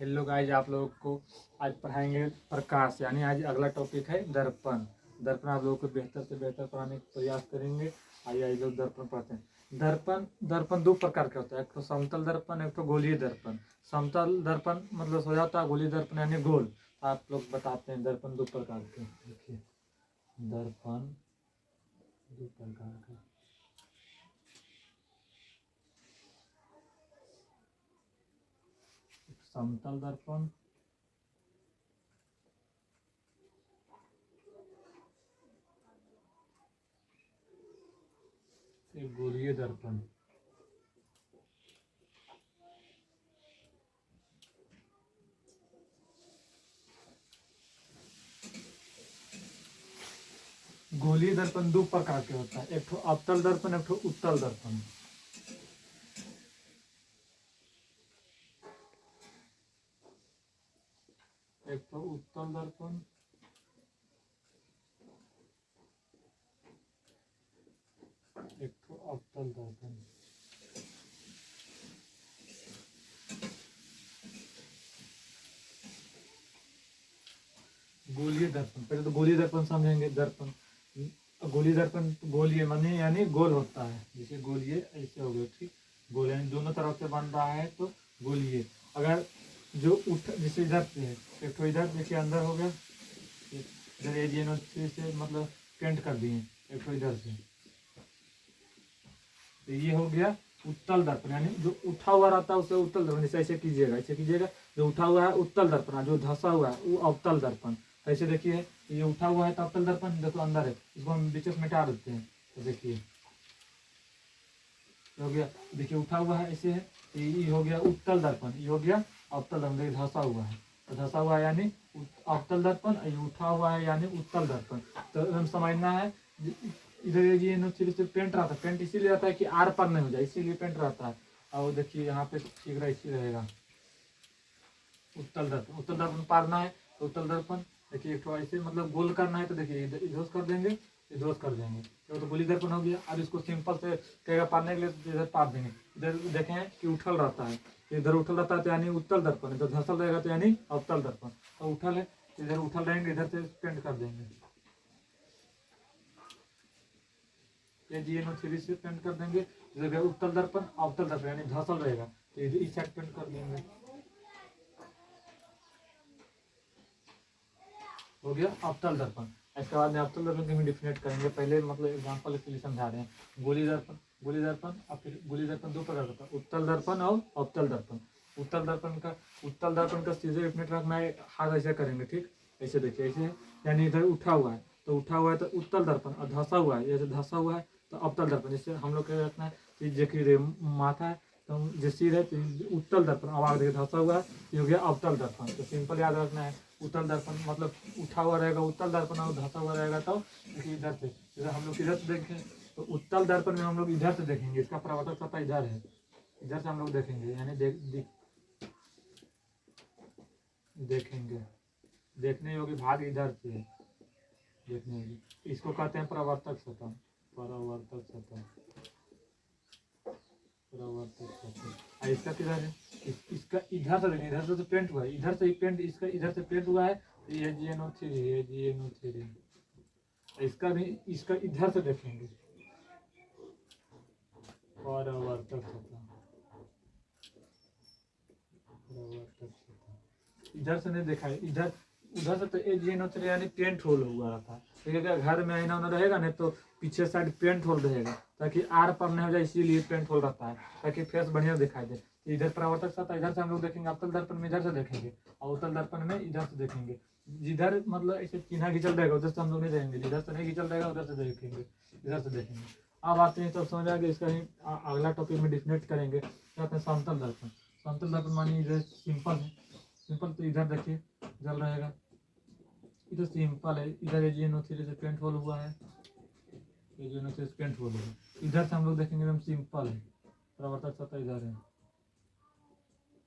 Hello guys, आप लोगों को आज पढ़ाएंगे प्रकाश, यानी आज अगला टॉपिक है दर्पण। दर्पण आप लोगों को बेहतर से बेहतर पढ़ाने का प्रयास करेंगे। आइए आज लोग दर्पण पढ़ते हैं। दर्पण दर्पण दो प्रकार के होता है, एक तो समतल दर्पण, एक तो गोलीय दर्पण। समतल दर्पण मतलब हो जाता है, गोलीय दर्पण यानी गोल। आप लोग बताते हैं दर्पण दो प्रकार के। देखिए दर्पण दो प्रकार के, समतल दर्पण एक गोलीय दर्पण। गोलीय दर्पण दो प्रकार के होता है, एक तो अवतल दर्पण, एक तो उत्तल दर्पण। एक तो उत्तल दर्पण, एक तो अवतल दर्पण। गोलीय दर्पण, पहले तो गोलीय दर्पण समझेंगे। दर्पण गोलीय दर्पण गोलीय माने यानी गोल होता है, जैसे गोलीय ऐसे हो गया, ठीक। गोल यानी दोनों तरफ से बन रहा है तो गोलीय। अगर जो उठ जैसे इधर से है, एक तो इधर देखिए अंदर हो गया, इधर एजीएनओ3 से मतलब पेंट कर दिए, एक तो इधर से, तो ये हो गया उत्तल दर्पण। यानी जो उठा हुआ रहता है उसे उत्तल दर्पण, जैसे ऐसे कीजिएगा, ऐसे कीजिएगा। जो उठा हुआ है उत्तल दर्पण, जो धंसा हुआ है वो अवतल दर्पण। ऐसे देखिए, ये उठा हुआ है तो अवतल दर्पण, देखो अंदर है, इसको हम बीच में मिटा देते हैं। तो देखिए हो गया, देखिए उठा हुआ है ऐसे है, तो ये हो गया उत्तल दर्पण, ये हो गया अवतल दर्पण। देखिए धंसा हुआ है, तो धंसा हुआ है यानी अवतल दर्पण, ये उठा हुआ है यानी उत्तल दर्पण। तो हम समझना है, इधर ये यूनिवर्सिटी से पेंट रहता है, पेंट इसीलिए रहता है कि आर पर नहीं हो जाए, इसीलिए पेंट रहता है। और देखिए यहाँ पे ठीक रहा, इसी रहेगा उत्तल दर्पण। उत्तल दर्पण पारना है तो उत्तल दर्पण देखिए, एक ऐसे मतलब गोल करना है तो देखिए इधर कर देंगे, इधर कर देंगे, तो गोली दर्पण हो गया। अब इसको सिंपल से कहेगा पारने के लिए तो इधर पार देंगे। इधर देखें कि उठल रहता है, इधर उठल रहता है तो यानी उत्तल दर्पण, इधर धसल रहेगा तो यानी अवतल दर्पण। तो उठल है, इधर उठल रहेंगे, इधर से पेंट कर देंगे, AgNO3 से पेंट कर देंगे। इधर उत्तल दर्पण अवतल दर्पण यानी धसल रहेगा, तो इस साइड पेंट कर देंगे, हो गया अवतल दर्पण। इसके बाद में अवतल दर्पण को हम डिफिनेट करेंगे। पहले मतलब एग्जांपल के लिए समझा रहे हैं। गोली दर्पण, गोली दर्पण और फिर गोली दर्पण दो प्रकार का, उत्तल दर्पण और अवतल दर्पण। उत्तल दर्पण का सीधे डिफिनेट रखना है, हाथ ऐसे करेंगे, ठीक। ऐसे देखिए, ऐसे यानी इधर उठा हुआ है तो उठा हुआ है तो उत्तल दर्पण, और धंसा हुआ है, जैसे धंसा हुआ है तो अवतल दर्पण। जैसे हम लोग क्या रखना है कि देखिए माथा है तो जैसी है तो उत्तल दर्पण, अब आगे देखिए धंसा हुआ है, ये हो गया अवतल दर्पण। तो सिंपल याद रखना है, उत्तल दर्पण मतलब उठा हुआ रहेगा उत्तल दर्पण, और धंसा हुआ रहेगा तो देखिए इधर से। जैसे हम लोग इधर से देखें तो उत्तल दर्पण में हम लोग इधर से देखेंगे, इसका परावर्तक सतह इधर है, इधर से हम लोग देखेंगे, यानी देखेंगे, देखने योग्य भाग इधर से है, देखने योग्य, इसको कहते हैं परावर्तक सतह। परावर्तक सतह, परावर्तक सतह। इसका किधर है, इसका इधर से देखें, इधर से तो पेंट हुआ है, इधर से ही पेंट, इसका इधर से पेंट हुआ है, तो ये AgNO3, इसका भी, इसका इधर से देखेंगे, परावर्तक सतह, परावर्तक सतह। इधर से नहीं देखा है, इधर उधर से तो AgNO3 यानी पेंट होल हुआ रहता है। तो अगर घर में आईना रहेगा नहीं तो पीछे साइड पेंट होल रहेगा, ताकि आर पर नहीं हो जाए, इसीलिए पेंट होल रहता है, ताकि फेस बढ़िया दिखाई दे। इधर परावर्तक सतह, इधर से हम लोग देखेंगे, अवतल दर्पण में इधर से देखेंगे, और उत्तल दर्पण में इधर से देखेंगे। जिधर मतलब ऐसे चिन्हा खींचल रहेगा उधर से हम लोग नहीं देखेंगे, जिधर से नहीं खींचल रहेगा उधर से देखेंगे, इधर से देखेंगे। अब आते हैं, तब समझ आ गया। इसका ही अगला टॉपिक में डिफिनेट करेंगे, कहते हैं समतल दर्पण। समतल दर्पण मानिए इधर सिंपल है, सिंपल तो इधर देखिए जल रहेगा, इधर सिंपल है, इधर AgNO3 से पेंट होल हुआ है, AgNO3 से पेंट होल हुआ, इधर से हम लोग देखेंगे एकदम सिंपल है, परावर्तक सतह इधर है,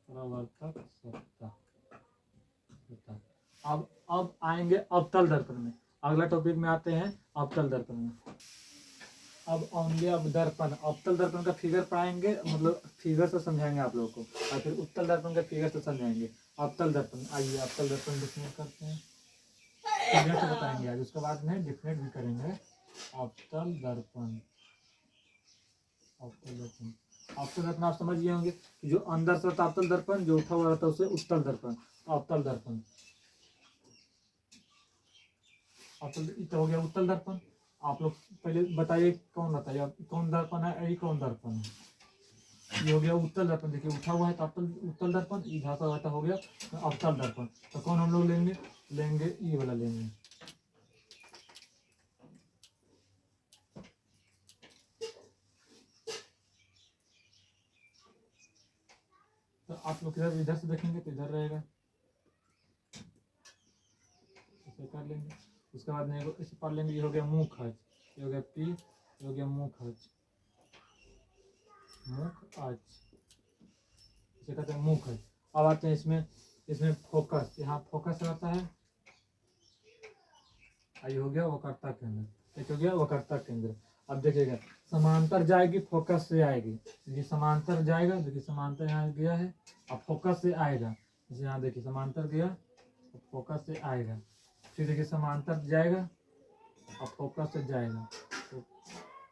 परावर्तक सतह। अब आएंगे अवतल दर्पण में। अगला टॉपिक में आते हैं अवतल दर्पण में। अब आएंगे अब दर्पण, अवतल दर्पण का फिगर पढ़ाएंगे, मतलब फिगर से समझाएंगे आप लोगों को, और फिर उत्तल दर्पण का फिगर से समझाएंगे। अवतल दर्पण। आइए अवतल दर्पण डिफिनेट करते हैं, क्लियर से बताएंगे आज, उसके बाद में डिफिनेट भी करेंगे। अवतल दर्पण, अवतल दर्पण, अवतल दर्पण आप समझ गए होंगे कि जो अंदर से रहता है अवतल दर्पण, जो उठा हुआ रहता है उसे उत्तल दर्पण। अवतल दर्पण, अवतल तो हो गया उत्तल दर्पण। आप लोग पहले बताइए कौन बताइए कौन दर्पण है, यही कौन दर्पण है? ये हो गया उत्तल दर्पण, देखिए उठा हुआ है तो अवतल उत्तल दर्पण, ये धाता वाता हो गया अवतल दर्पण। तो कौन हम लोग लेंगे, लेंगे ये वाला लेंगे। तो आप लोग इधर से देखेंगे तो इधर रहेगा, ऐसे कर लेंगे। उसके बाद में इसे पढ़ लेंगे, ये हो गया मुंह खर्च, ये हो गया पी, ये हो गया मुंह खर्च, मुख आज, इसे कहते हैं मुंह खर्च। अब आते हैं इसमें, इसमें फोकस, यहाँ फोकस रहता है, ये हो गया वक्रता केंद्र, एक हो गया वक्रता केंद्र। अब देखिएगा समांतर जाएगी फोकस से आएगी, देखिए समांतर जाएगा, देखिए समांतर यहाँ गया है, अब फोकस से आएगा, जैसे यहाँ देखिए समांतर गया, फोकस से आएगा, फिर देखिए समांतर जाएगा, अब फोकस से जाएगा, तो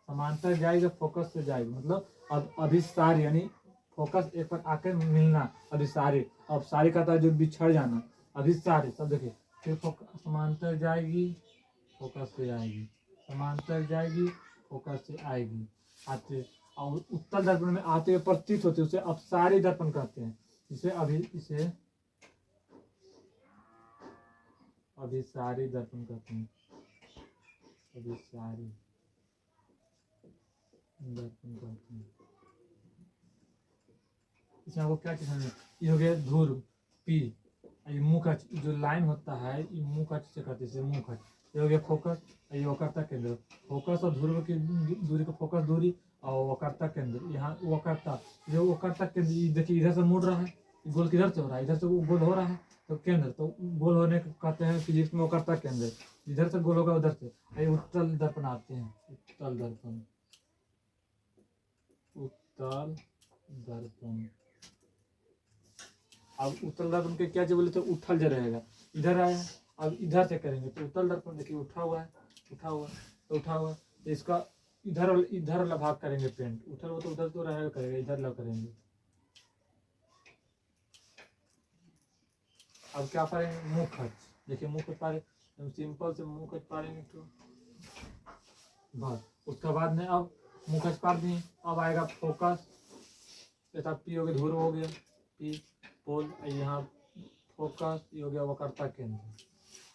समांतर जाएगा फोकस से जाएगा, मतलब अब अभिसार यानी फोकस एक पर आकर मिलना, अभिसारी, अब सारी का था जो बिछड़ जाना, अभिसारी सब देखिए, फिर समांतर जाएगी फोकस से आएगी, समांतर जाएगी फोकस से आएगी, आते और उत्तल दर्पण में आते हुए प्रतीत होते उसे अपसारी दर्पण कहते हैं, इसे इसे अभिसारी दर्पण कहते हैं, अभिसारी दर्पण कहते हैं। इसमें आपको क्या चीज है, ये हो गया ध्रुव पी, ये मुख जो लाइन होता है ये मुख से कहते हैं, मुख, ये हो गया फोकस, ये वक्रता केंद्र, फोकस और ध्रुव की दूरी को फोकस दूरी और वक्रता केंद्र, यहाँ वक्रता, जो वक्रता केंद्र देखिए इधर से मुड़ रहा है, गोल किधर से हो रहा है, इधर से गोल हो रहा है, तो केंद्र तो गोल होने को कहते हैं फिजिक्स में वक्रता केंद्र, इधर से गोल होगा उधर से, ये उत्तल दर्पण आते हैं, उत्तल दर्पण, उत्तल दर्पण। अब उत्तल दर्पण के क्या बोले तो उठल जो रहेगा, इधर आया, अब इधर से करेंगे तो उत्तल दर्पण देखिए उठा हुआ है, उठा हुआ तो उठा हुआ, तो इसका इधर वाला भाग करेंगे पेंट, उठल हुआ तो उधर तो रहेगा करेगा, इधर ला करेंगे। अब क्या करेंगे, मुंह खर्च, देखिए मुंह खर्च पारे, सिंपल से मुंह खर्च पारेंगे तो बस, उसके बाद में अब मुंह खर्च पार दिए, अब आएगा फोकस, ऐसा पी हो गया, ध्रुव हो गया, पी पोल, यहाँ फोकस, ये हो गया वक्रता केंद्र।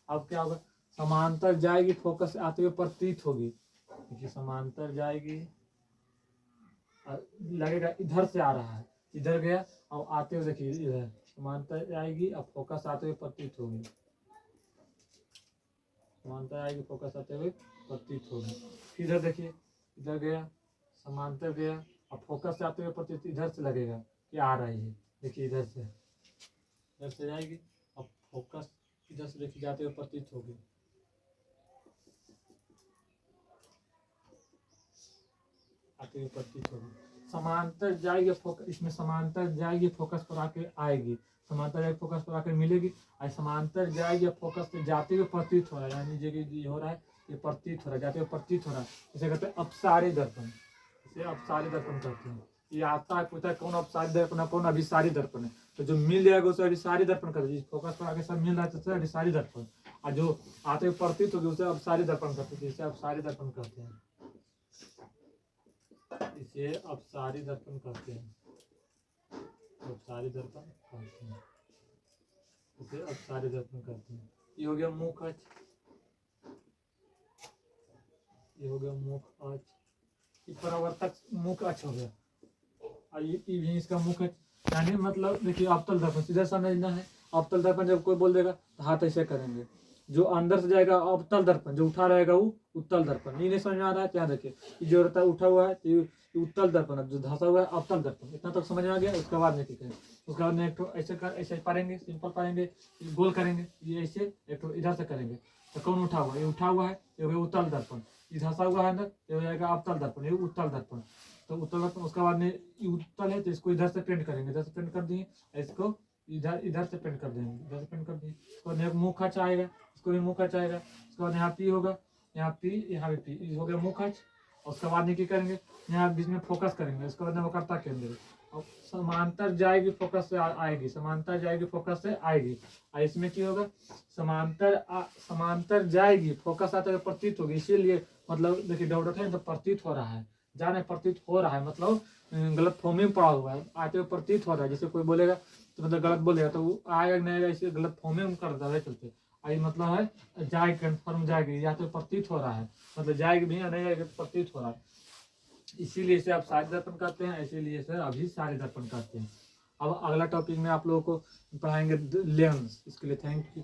अब क्या होगा, समांतर जाएगी फोकस से आते हुए प्रतीत होगी, देखिए समांतर जाएगी, लगेगा इधर से आ रहा है, इधर गया और आते हुए देखिए इधर समांतर जाएगी, अब फोकस आते हुए प्रतीत होगी, समांतर आएगी फोकस आते हुए प्रतीत होगी, फिर इधर देखिए इधर गया, समांतर गया, अब फोकस से आते हुए प्रतीत इधर से लगेगा कि आ रही है, देखिए इधर से जाएगी, अब फोकस इधर से देखिए जाते हुए प्रतीत होगी, आते हुए प्रतीत होगी, समांतर जाएगी फोकस, इसमें समांतर जाएगी फोकस पर आके आएगी, समांतर जाएगी फोकस पर आकर मिलेगी, और समांतर जाएगी फोकस से जाते हुए प्रतीत हो रहा है, यानी ये हो रहा है, ये प्रतीत हो रहा है, जाते हुए प्रतीत हो रहा है, इसे कहते हैं अपसारी दर्पण, इसे अपसारी दर्पण कहते हैं। ये आता है पूछता है कौन अपसारी दर्पण है, कौन अभिसारी दर्पण है, तो जो मिल जाएगा उसे अभिसारी दर्पण कहते हैं, फोकस पर आगे सब मिल रहा है तो अभिसारी दर्पण, और जो आते हुए प्रतीत होगी उसे अपसारी दर्पण कहते हैं, इसे अपसारी दर्पण कहते हैं, इसे अपसारी दर्पण कहते हैं, अपसारी दर्पण कहते हैं, इसे अपसारी दर्पण कहते हैं। ये हो गया मुख अच, ये हो गया मुख अच, परावर्तक मुख अच हो गया, और ये भी इसका मुख अच, यानी मतलब देखिए अवतल दर्पण सीधा समझना है, अवतल दर्पण जब कोई बोल देगा तो हाथ ऐसे करेंगे, जो अंदर से जाएगा अवतल दर्पण, जो उठा रहेगा वो उत्तल दर्पण, ये नहीं समझ में आ रहा है, यहाँ देखिए ये जो रहता है उठा हुआ है तो उत्तल दर्पण, जो धंसा हुआ है अवतल दर्पण, इतना तक समझ में आ गया। उसके बाद में ठीक है, उसके बाद में एक तो ऐसे पारेंगे, सिंपल पारेंगे, गोल करेंगे, ये ऐसे एक तो इधर से करेंगे, तो कौन उठा हुआ है, ये उठा हुआ है, ये हो गया उत्तल दर्पण, ये धंसा हुआ है अंदर, ये हो जाएगा अवतल दर्पण, ये उत्तल दर्पण, तो उत्तल दर्पण। उसके बाद में ये उत्तल है तो इसको इधर से पेंट करेंगे, इधर से पेंट कर दिए, इसको इधर इधर से पेंट कर देंगे, इधर से पेंट कर देंगे। उसके बाद यहाँ मुँह खच आएगा, इसको भी मुँह खच आएगा। उसके बाद यहाँ पी होगा, यहाँ पी, यहाँ भी पी, हो गया मुँह खच। और उसके बाद क्या करेंगे, यहाँ बीच में फोकस करेंगे। उसके बाद वक्रता केंद्र, और समांतर जाएगी फोकस से आएगी, समांतर जाएगी फोकस से आएगी। और इसमें क्या होगा, समांतर जाएगी फोकस आते हुए प्रतीत होगी। इसीलिए मतलब देखिए डाउट है तो प्रतीत हो रहा है, जाने प्रतीत हो रहा है मतलब गलत फॉर्म में पड़ा हुआ है, आते हुए प्रतीत हो रहा है। जैसे कोई बोलेगा तो मतलब गलत बोलेगा तो वो आएगा नहीं आएगा, इसे गलत फॉर्म में कर देता है चलते। आई मतलब है जाएगी, कन्फर्म जाएगी, या तो प्रतीत हो रहा है, मतलब जाएगी भी या नहीं जाएगी, प्रतीत हो रहा है। इसीलिए इसे आप सारे दर्पण कहते हैं, इसीलिए इसे अभी सारे दर्पण कहते हैं। अब अगला टॉपिक में आप लोगों को पढ़ाएंगे लेंस। इसके लिए थैंक यू।